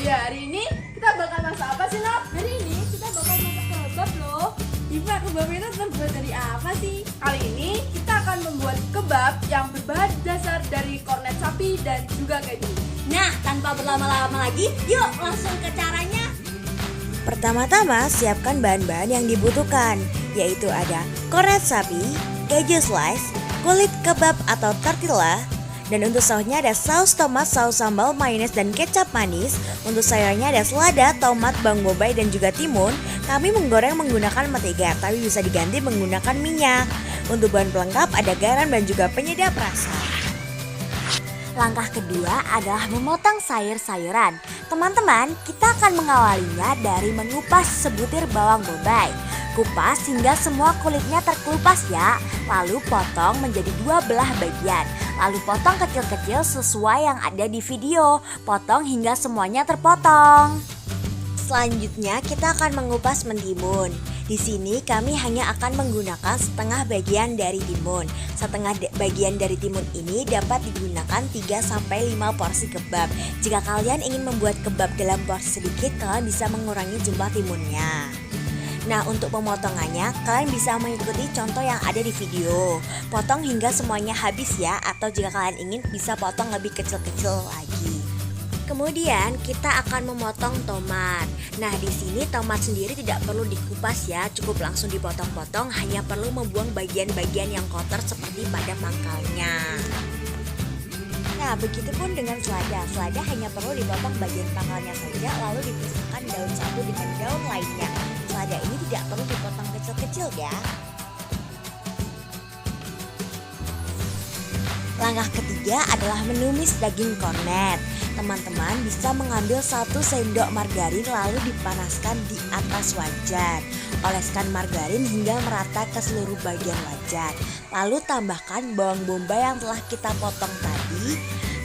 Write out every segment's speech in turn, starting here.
iya, hari ini kita bakal masak apa sih, Nop? Hari ini kita bakal masak kebab loh. Iva, kebab itu terbuat dari apa sih? Kali ini kita akan membuat kebab yang berbahan dasar dari kornet sapi dan juga keju. Nah, tanpa berlama-lama lagi, yuk langsung ke caranya. Pertama-tama siapkan bahan-bahan yang dibutuhkan, yaitu ada kornet sapi, keju slice, kulit kebab atau tortilla, dan untuk sausnya ada saus tomat, saus sambal, mayones, dan kecap manis. Untuk sayurnya ada selada, tomat, bawang bombay, dan juga timun. Kami menggoreng menggunakan mentega, tapi bisa diganti menggunakan minyak. Untuk bahan pelengkap ada garam dan juga penyedap rasa. Langkah kedua adalah memotong sayur-sayuran. Teman-teman, kita akan mengawalinya dari mengupas sebutir bawang bombay. Kupas hingga semua kulitnya terkelupas ya. Lalu potong menjadi 2 belah bagian. Lalu potong kecil-kecil sesuai yang ada di video. Potong hingga semuanya terpotong. Selanjutnya kita akan mengupas mentimun. Di sini kami hanya akan menggunakan setengah bagian dari timun. Setengah bagian dari timun ini dapat digunakan 3-5 porsi kebab. Jika kalian ingin membuat kebab dalam porsi sedikit, kalian bisa mengurangi jumlah timunnya. Nah, untuk pemotongannya kalian bisa mengikuti contoh yang ada di video. Potong hingga semuanya habis ya, atau jika kalian ingin bisa potong lebih kecil-kecil lagi. Kemudian kita akan memotong tomat. Nah, di sini tomat sendiri tidak perlu dikupas ya, cukup langsung dipotong-potong, hanya perlu membuang bagian-bagian yang kotor seperti pada mangkalnya. Nah, begitupun dengan selada. Selada hanya perlu dipotong bagian pangkalnya saja, lalu dipisahkan daun satu dengan daun lainnya. Selada ini tidak perlu dipotong kecil-kecil ya. Langkah ketiga adalah menumis daging kornet. Teman-teman bisa mengambil 1 sendok margarin lalu dipanaskan di atas wajan. Oleskan margarin hingga merata ke seluruh bagian wajan. Lalu tambahkan bawang bombay yang telah kita potong tadi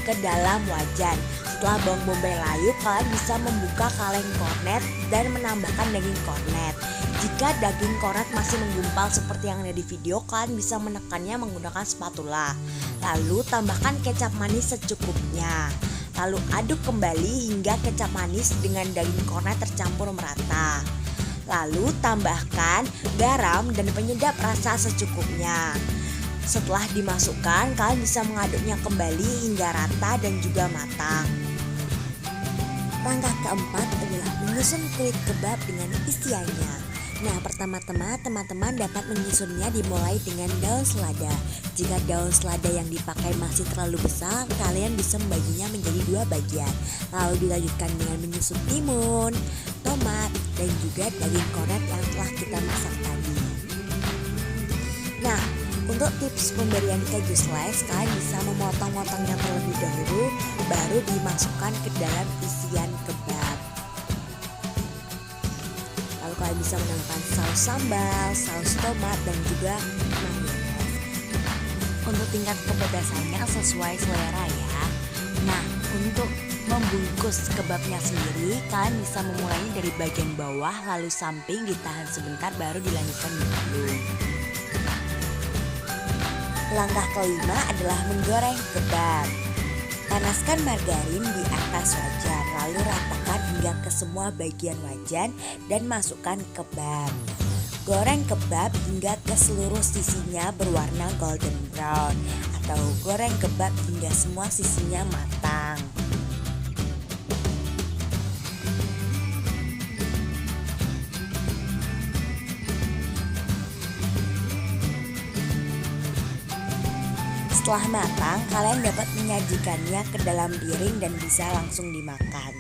ke dalam wajan. Setelah bawang bombay layu, kalian bisa membuka kaleng kornet dan menambahkan daging kornet. Jika daging kornet masih menggumpal seperti yang ada di video, kalian bisa menekannya menggunakan spatula. Lalu tambahkan kecap manis secukupnya. Lalu aduk kembali hingga kecap manis dengan daging kornet tercampur merata. Lalu tambahkan garam dan penyedap rasa secukupnya. Setelah dimasukkan, kalian bisa mengaduknya kembali hingga rata dan juga matang. Langkah keempat adalah menyusun kulit kebab dengan isiannya. Nah, pertama-tama teman-teman dapat menyusunnya dimulai dengan daun selada. Jika daun selada yang dipakai masih terlalu besar, kalian bisa membaginya menjadi 2 bagian. Lalu dilanjutkan dengan menyusun timun, tomat, dan juga daging kornet yang telah kita masak tadi. Nah, untuk tips pemberian keju slice, kalian bisa memotong-motongnya terlebih dahulu, baru dimasukkan ke dalam isian kebab. Lalu kalian bisa menambahkan saus sambal, saus tomat, dan juga mayones. Untuk tingkat kepedasannya sesuai selera ya. Nah, untuk membungkus kebabnya sendiri, kalian bisa memulainya dari bagian bawah, lalu samping ditahan sebentar, baru dilanjutkan dulu. Langkah kelima adalah menggoreng kebab. Panaskan margarin di atas wajan, lalu ratakan hingga ke semua bagian wajan dan masukkan kebab. Goreng kebab hingga ke seluruh sisinya berwarna golden brown, atau goreng kebab hingga semua sisinya matang. Setelah matang, kalian dapat menyajikannya ke dalam piring dan bisa langsung dimakan.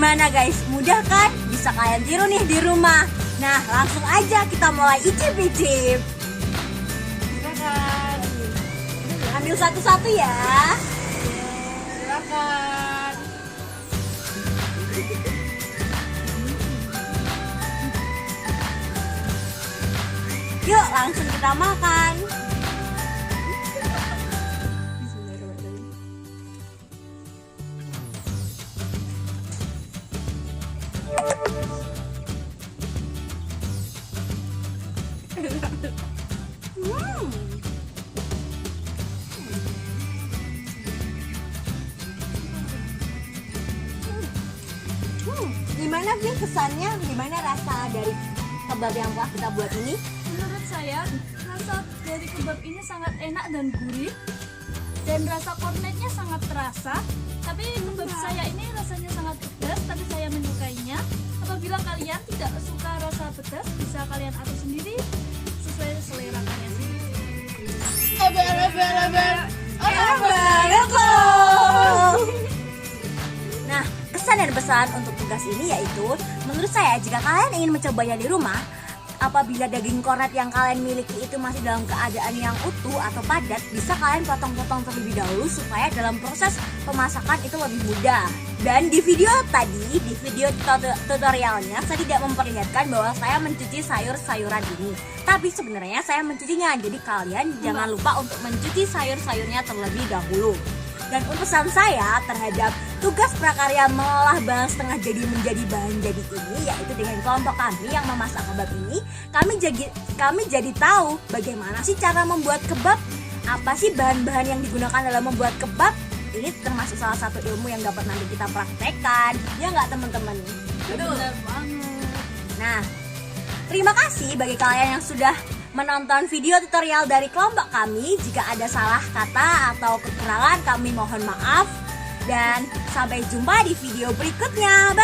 Gimana guys, mudah kan? Bisa kalian tiru nih di rumah. Nah, langsung aja kita mulai icip-icip. Silakan. Ambil satu-satu ya. Silakan. langsung kita makan. Gimana sih kesannya? Gimana rasa dari kebab yang telah kita buat ini? Menurut saya, rasa dari kebab ini sangat enak dan gurih. Dan rasa kornetnya sangat terasa. Tapi kebab saya ini rasanya sangat pedas, tapi saya menyukainya. Apabila kalian tidak suka rasa pedas, bisa kalian atur sendiri sesuai selera kalian sendiri. Nah, kesan dan pesan untuk tugas ini yaitu, menurut saya jika kalian ingin mencobanya di rumah, apabila daging kornet yang kalian miliki itu masih dalam keadaan yang utuh atau padat, bisa kalian potong-potong terlebih dahulu supaya dalam proses pemasakan itu lebih mudah. Dan di video tadi, di video tutorialnya, saya tidak memperlihatkan bahwa saya mencuci sayur-sayuran ini. Tapi sebenarnya saya mencucinya, jadi kalian jangan lupa untuk mencuci sayur-sayurnya terlebih dahulu. Dan untuk pesan saya terhadap tugas prakarya mengolah bahan setengah jadi menjadi bahan jadi ini, yaitu dengan kelompok kami yang memasak kebab ini, kami jadi tahu bagaimana sih cara membuat kebab, apa sih bahan-bahan yang digunakan dalam membuat kebab. Ini termasuk salah satu ilmu yang dapat nanti kita praktekkan, ya nggak teman-teman? Benar banget. Nah, terima kasih bagi kalian yang sudah menonton video tutorial dari kelompok kami. Jika ada salah kata atau kekurangan, kami mohon maaf. Dan sampai jumpa di video berikutnya. Bye!